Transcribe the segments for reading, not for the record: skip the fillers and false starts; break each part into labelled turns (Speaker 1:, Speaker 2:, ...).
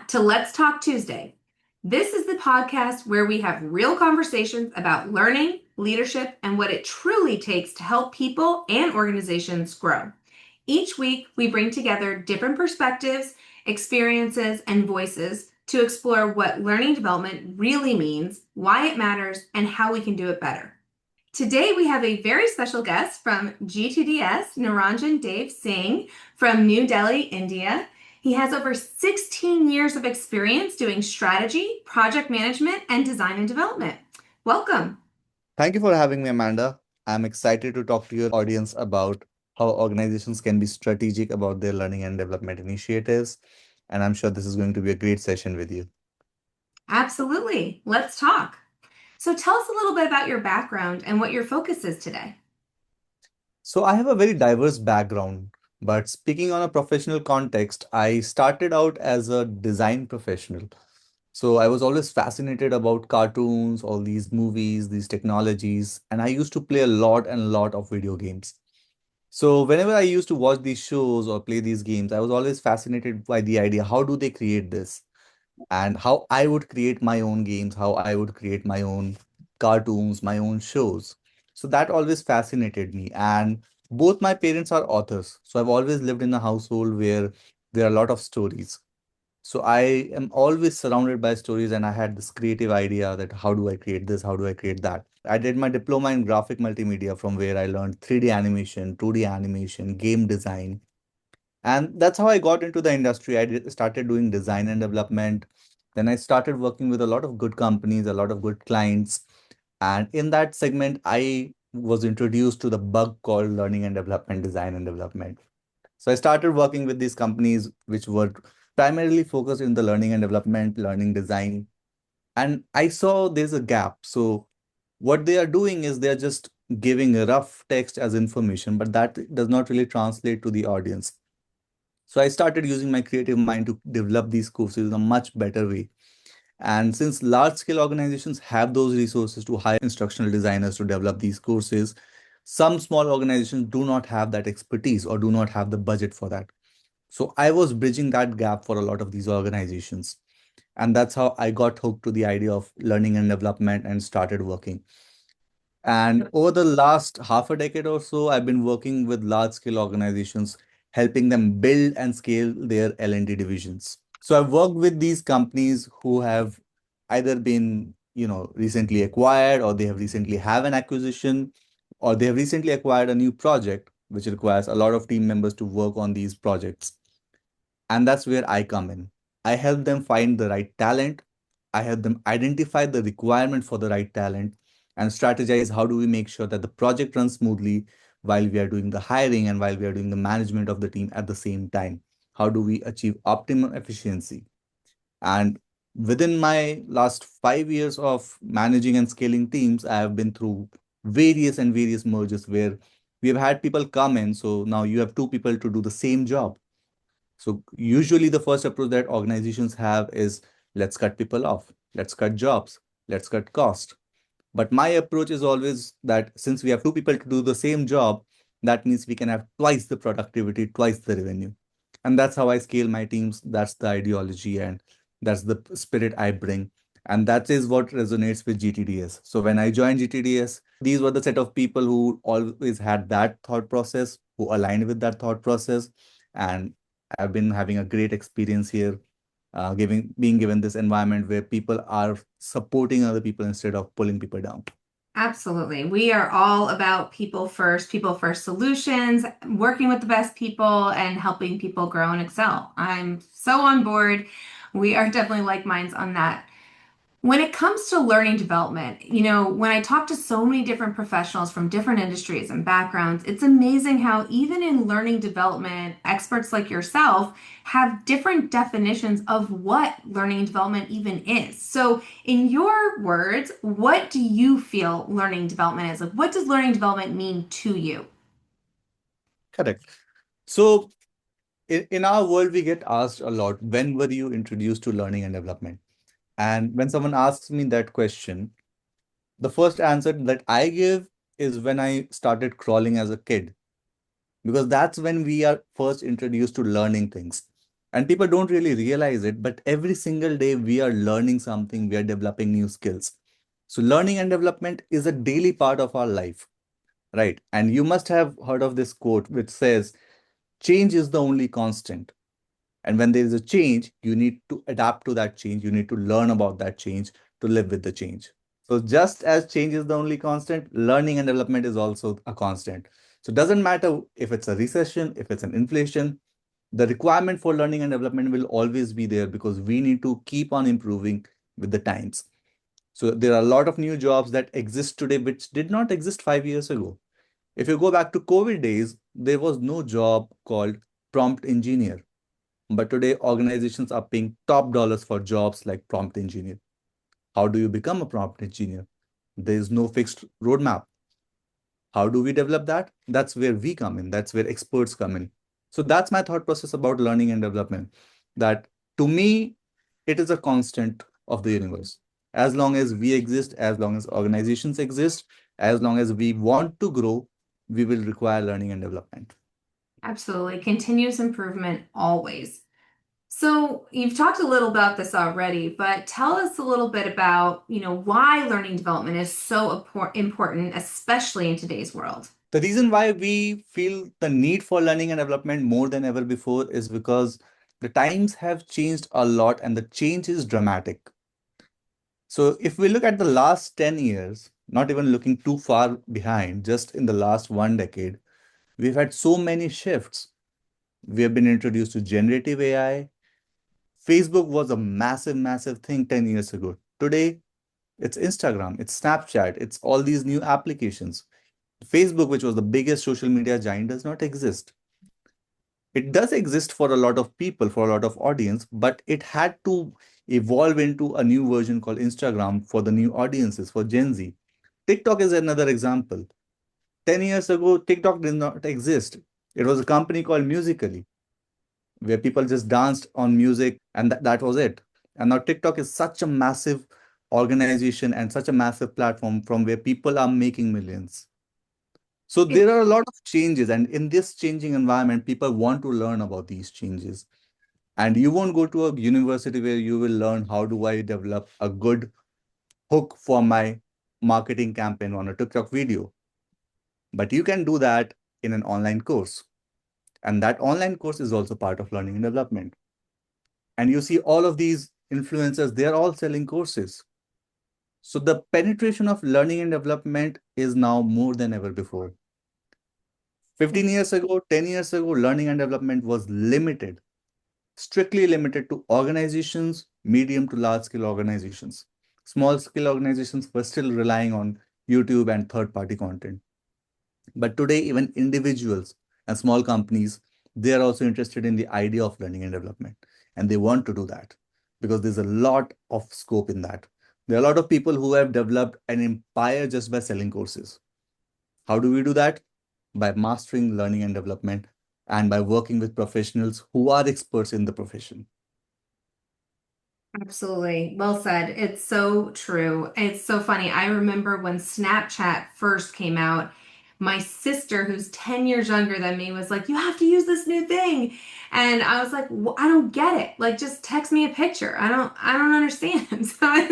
Speaker 1: to Let's Talk Tuesday. This is the podcast where we have real conversations about learning, leadership, and what it truly takes to help people and organizations grow. Each week, we bring together different perspectives, experiences, and voices to explore what learning development really means, why it matters, and how we can do it better. Today, we have a very special guest from GTDS, Niranjan Singh from New Delhi, India. He has over 16 years of experience doing strategy, project management, and design and development. Welcome.
Speaker 2: Thank you for having me, Amanda. I'm excited to talk to your audience about how organizations can be strategic about their learning and development initiatives. And I'm sure this is going to be a great session with you.
Speaker 1: Absolutely. Let's talk. So tell us a little bit about your background and what your focus is today.
Speaker 2: So, I have a very diverse background, but speaking on a professional context, I started out as a design professional. So, I was always fascinated about cartoons, all these movies, these technologies, and I used to play a lot and a lot of video games. So whenever I used to watch these shows or play these games, I was always fascinated by the idea, how do they create this? And how I would create my own games, how I would create my own cartoons, my own shows. So that always fascinated me. And both my parents are authors. So I've always lived in a household where there are a lot of stories. So I am always surrounded by stories, and I had this creative idea that how do I create this? How do I create that? I did my diploma in graphic multimedia from where I learned 3D animation, 2D animation, game design. And that's how I got into the industry. Started doing design and development. Then I started working with a lot of good companies, a lot of good clients. And in that segment, I was introduced to the bug called learning and development, design and development. So I started working with these companies which were primarily focused in the learning and development, learning design. And I saw there's a gap. So what they are doing is they're just giving a rough text as information, but that does not really translate to the audience. So I started using my creative mind to develop these courses in a much better way. And since large scale organizations have those resources to hire instructional designers to develop these courses, some small organizations do not have that expertise or do not have the budget for that. So I was bridging that gap for a lot of these organizations. And that's how I got hooked to the idea of learning and development and started working. And over the last half a decade or so, I've been working with large scale organizations, helping them build and scale their L&D divisions. So I've worked with these companies who have either been, recently acquired, or they have recently have an acquisition, or they have recently acquired a new project, which requires a lot of team members to work on these projects. And that's where I come in. I help them find the right talent. I help them identify the requirement for the right talent and strategize how do we make sure that the project runs smoothly while we are doing the hiring and while we are doing the management of the team at the same time. How do we achieve optimum efficiency? And within my last 5 years of managing and scaling teams, I have been through various mergers where we have had people come in. So now you have two people to do the same job. So usually the first approach that organizations have is let's cut people off, let's cut jobs, let's cut cost. But my approach is always that since we have two people to do the same job, that means we can have twice the productivity, twice the revenue. And that's how I scale my teams. That's the ideology and that's the spirit I bring. And that is what resonates with GTDS. So when I joined GTDS, these were the set of people who always had that thought process, who aligned with that thought process. And I've been having a great experience here, being given this environment where people are supporting other people instead of pulling people down.
Speaker 1: Absolutely. We are all about people first solutions, working with the best people and helping people grow and excel. I'm so on board. We are definitely like minds on that. When it comes to learning development, when I talk to so many different professionals from different industries and backgrounds, it's amazing how even in learning development, experts like yourself have different definitions of what learning and development even is. So, in your words, what do you feel learning development is? Like, what does learning development mean to you?
Speaker 2: Correct. So in our world, we get asked a lot, when were you introduced to learning and development? And when someone asks me that question, the first answer that I give is when I started crawling as a kid, because that's when we are first introduced to learning things. And people don't really realize it, but every single day we are learning something, we are developing new skills. So learning and development is a daily part of our life, right? And you must have heard of this quote which says, change is the only constant. And when there is a change, you need to adapt to that change. You need to learn about that change to live with the change. So just as change is the only constant, learning and development is also a constant. So it doesn't matter if it's a recession, if it's an inflation, the requirement for learning and development will always be there because we need to keep on improving with the times. So there are a lot of new jobs that exist today which did not exist 5 years ago. If you go back to COVID days, there was no job called prompt engineer. But today, organizations are paying top dollars for jobs like prompt engineer. How do you become a prompt engineer? There is no fixed roadmap. How do we develop that? That's where we come in. That's where experts come in. So that's my thought process about learning and development. That to me, it is a constant of the universe. As long as we exist, as long as organizations exist, as long as we want to grow, we will require learning and development.
Speaker 1: Absolutely. Continuous improvement always. So you've talked a little about this already, but tell us a little bit about, why learning development is so important, especially in today's world.
Speaker 2: The reason why we feel the need for learning and development more than ever before is because the times have changed a lot and the change is dramatic. So if we look at the last 10 years, not even looking too far behind, just in the last 1 decade, we've had so many shifts. We have been introduced to generative AI. Facebook was a massive, massive thing 10 years ago. Today, it's Instagram, it's Snapchat, it's all these new applications. Facebook, which was the biggest social media giant, does not exist. It does exist for a lot of people, for a lot of audience, but it had to evolve into a new version called Instagram for the new audiences, for Gen Z. TikTok is another example. 10 years ago, TikTok did not exist. It was a company called Musically, where people just danced on music and that was it. And now TikTok is such a massive organization and such a massive platform from where people are making millions. So
Speaker 1: It,
Speaker 2: there are a lot of changes, and in this changing environment, people want to learn about these changes. And you won't go to a university where you will learn how do I develop a good hook for my marketing campaign on a TikTok video. But you can do that in an online course. And that online course is also part of learning and development. And you see all of these influencers, they're all selling courses. So the penetration of learning and development is now more than ever before. 15 years ago, 10 years ago, learning and development was limited, strictly limited to organizations, medium to large scale organizations. Small scale organizations were still relying on YouTube and third party content. But today, even individuals and small companies, they are also interested in the idea of learning and development. And they want to do that because there's a lot of scope in that. There are a lot of people who have developed an empire just by selling courses. How do we do that? By mastering learning and development and by working with professionals who are experts in the profession.
Speaker 1: Absolutely. Well said. It's so true. It's so funny. I remember when Snapchat first came out, my sister, who's 10 years younger than me, was like, "You have to use this new thing." And I was like, "I don't get it. Like, just text me a picture. I don't understand." So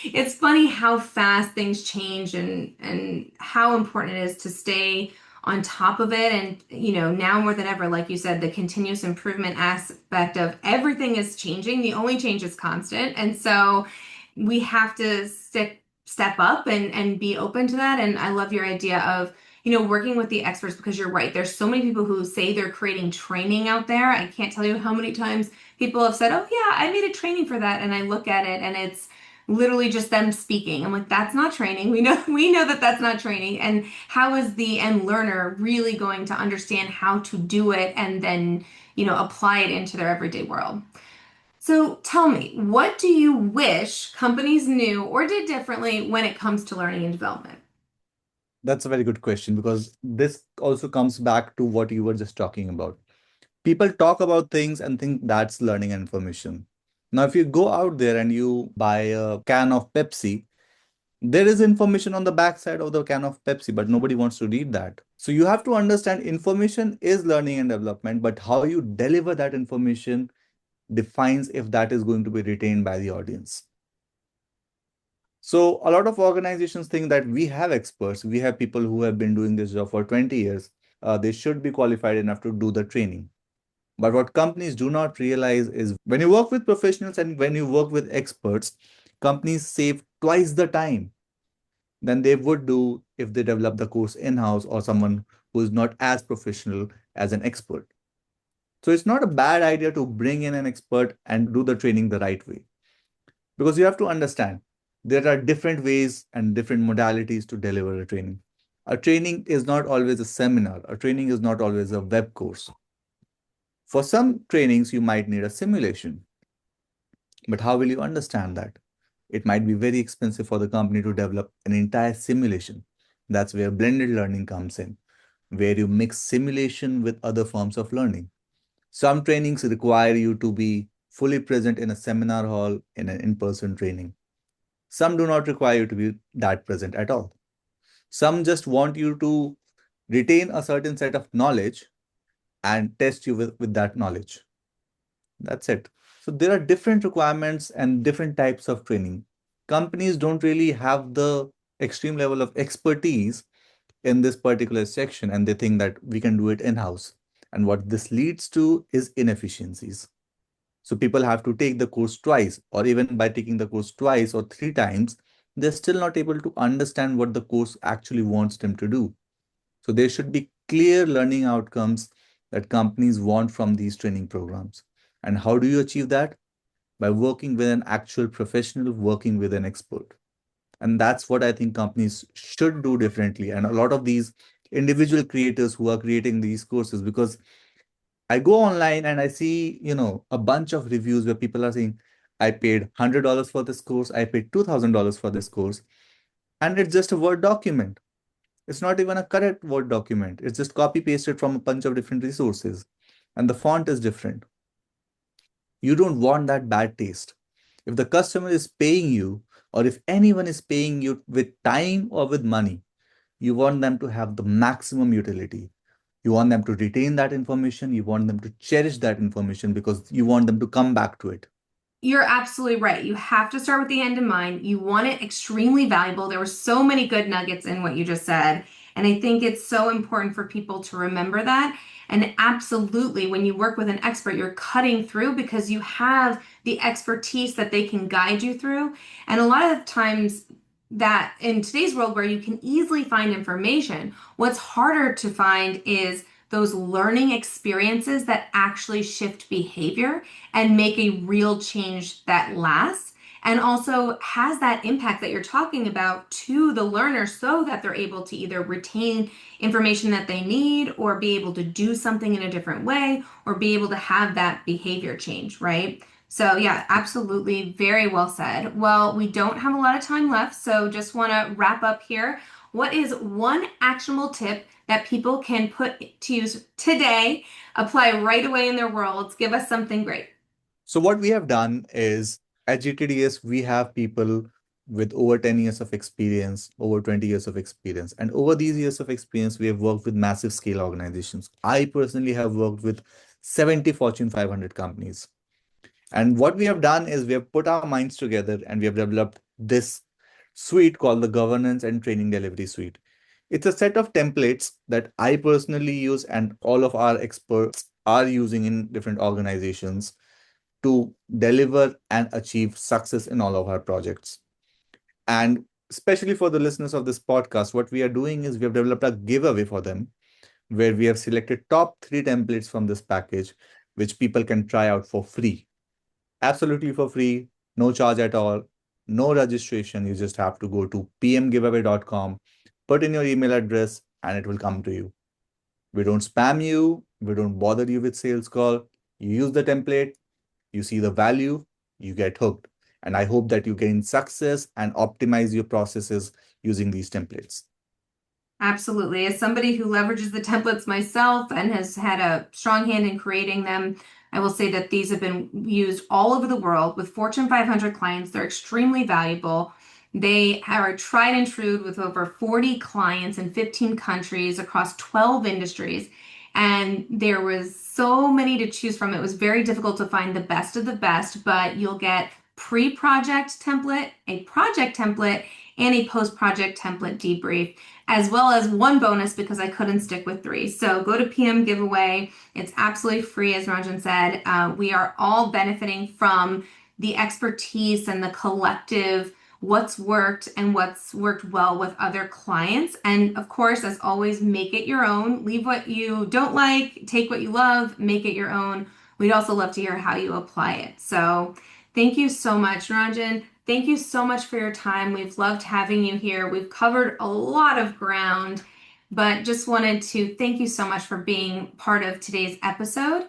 Speaker 1: it's funny how fast things change and how important it is to stay on top of it. And now more than ever, like you said, the continuous improvement aspect of everything is changing. The only change is constant. And so we have to step up and be open to that. And I love your idea of working with the experts, because you're right. There's so many people who say they're creating training out there. I can't tell you how many times people have said, "Oh yeah, I made a training for that." And I look at it and it's literally just them speaking. I'm like, "That's not training. We know that that's not training." And how is the end learner really going to understand how to do it and then, apply it into their everyday world? So tell me, what do you wish companies knew or did differently when it comes to learning and development?
Speaker 2: That's a very good question because this also comes back to what you were just talking about. People talk about things and think that's learning and information. Now, if you go out there and you buy a can of Pepsi, there is information on the backside of the can of Pepsi, but nobody wants to read that. So you have to understand information is learning and development, but how you deliver that information defines if that is going to be retained by the audience. So a lot of organizations think that we have experts, we have people who have been doing this job for 20 years. They should be qualified enough to do the training. But what companies do not realize is when you work with professionals and when you work with experts, companies save twice the time than they would do if they develop the course in-house or someone who is not as professional as an expert. So it's not a bad idea to bring in an expert and do the training the right way. Because you have to understand there are different ways and different modalities to deliver a training. A training is not always a seminar, a training is not always a web course. For some trainings, you might need a simulation. But how will you understand that? It might be very expensive for the company to develop an entire simulation. That's where blended learning comes in, where you mix simulation with other forms of learning. Some trainings require you to be fully present in a seminar hall in an in-person training. Some do not require you to be that present at all. Some just want you to retain a certain set of knowledge and test you with that knowledge. That's it. So there are different requirements and different types of training. Companies don't really have the extreme level of expertise in this particular section, and they think that we can do it in-house. And what this leads to is inefficiencies. So people have to take the course twice, or even by taking the course twice or three times, they're still not able to understand what the course actually wants them to do. So there should be clear learning outcomes that companies want from these training programs. And how do you achieve that? By working with an actual professional, working with an expert. And that's what I think companies should do differently. And a lot of these individual creators who are creating these courses, because I go online and I see, a bunch of reviews where people are saying, I paid $100 for this course, I paid $2,000 for this course, and it's just a Word document. It's not even a correct Word document. It's just copy pasted from a bunch of different resources. And the font is different. You don't want that bad taste. If the customer is paying you, or if anyone is paying you with time or with money, you want them to have the maximum utility. You want them to retain that information. You want them to cherish that information because you want them to come back to it.
Speaker 1: You're absolutely right. You have to start with the end in mind. You want it extremely valuable. There were so many good nuggets in what you just said. And I think it's so important for people to remember that. And absolutely, when you work with an expert, you're cutting through because you have the expertise that they can guide you through. And a lot of times, that in today's world where you can easily find information, what's harder to find is those learning experiences that actually shift behavior and make a real change that lasts and also has that impact that you're talking about to the learner so that they're able to either retain information that they need or be able to do something in a different way or be able to have that behavior change, right? So, yeah, absolutely. Very well said. Well, we don't have a lot of time left, so just want to wrap up here. What is one actionable tip that people can put to use today, apply right away in their worlds? Give us something great.
Speaker 2: So what we have done is at GTDS, we have people with over 10 years of experience, over 20 years of experience. And over these years of experience, we have worked with massive scale organizations. I personally have worked with 70 Fortune 500 companies. And what we have done is we have put our minds together and we have developed this suite called the Governance and Training Delivery Suite. It's a set of templates that I personally use and all of our experts are using in different organizations to deliver and achieve success in all of our projects. And especially for the listeners of this podcast, what we are doing is we have developed a giveaway for them where we have selected top three templates from this package, which people can try out for free. Absolutely for free, no charge at all, no registration. You just have to go to pmgiveaway.com, put in your email address, and it will come to you. We don't spam you, we don't bother you with sales call. You use the template, you see the value, you get hooked. And I hope that you gain success and optimize your processes using these templates.
Speaker 1: Absolutely. As somebody who leverages the templates myself and has had a strong hand in creating them, I will say that these have been used all over the world with Fortune 500 clients. They're extremely valuable. They are tried and true with over 40 clients in 15 countries across 12 industries. And there was so many to choose from. It was very difficult to find the best of the best, but you'll get pre-project template, a project template, and a post-project template debrief, as well as one bonus because I couldn't stick with three. So go to PM giveaway. It's absolutely free, as Ranjan said. We are all benefiting from the expertise and the collective what's worked and what's worked well with other clients. And of course, as always, make it your own. Leave what you don't like, take what you love, make it your own. We'd also love to hear how you apply it. So thank you so much, Ranjan. Thank you so much for your time. We've loved having you here. We've covered a lot of ground, but just wanted to thank you so much for being part of today's episode.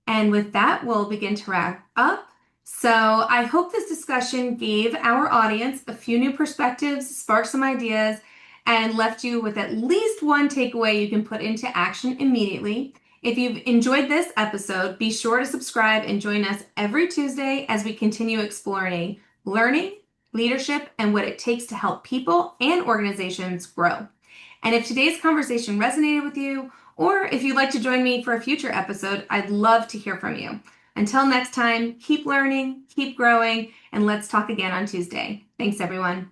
Speaker 1: And with that, we'll begin to wrap up. So I hope this discussion gave our audience a few new perspectives, sparked some ideas, and left you with at least one takeaway you can put into action immediately. If you've enjoyed this episode, be sure to subscribe and join us every Tuesday as we continue exploring learning, leadership, and what it takes to help people and organizations grow. And if today's conversation resonated with you, or if you'd like to join me for a future episode, I'd love to hear from you. Until next time, keep learning, keep growing, and let's talk again on Tuesday. Thanks, everyone.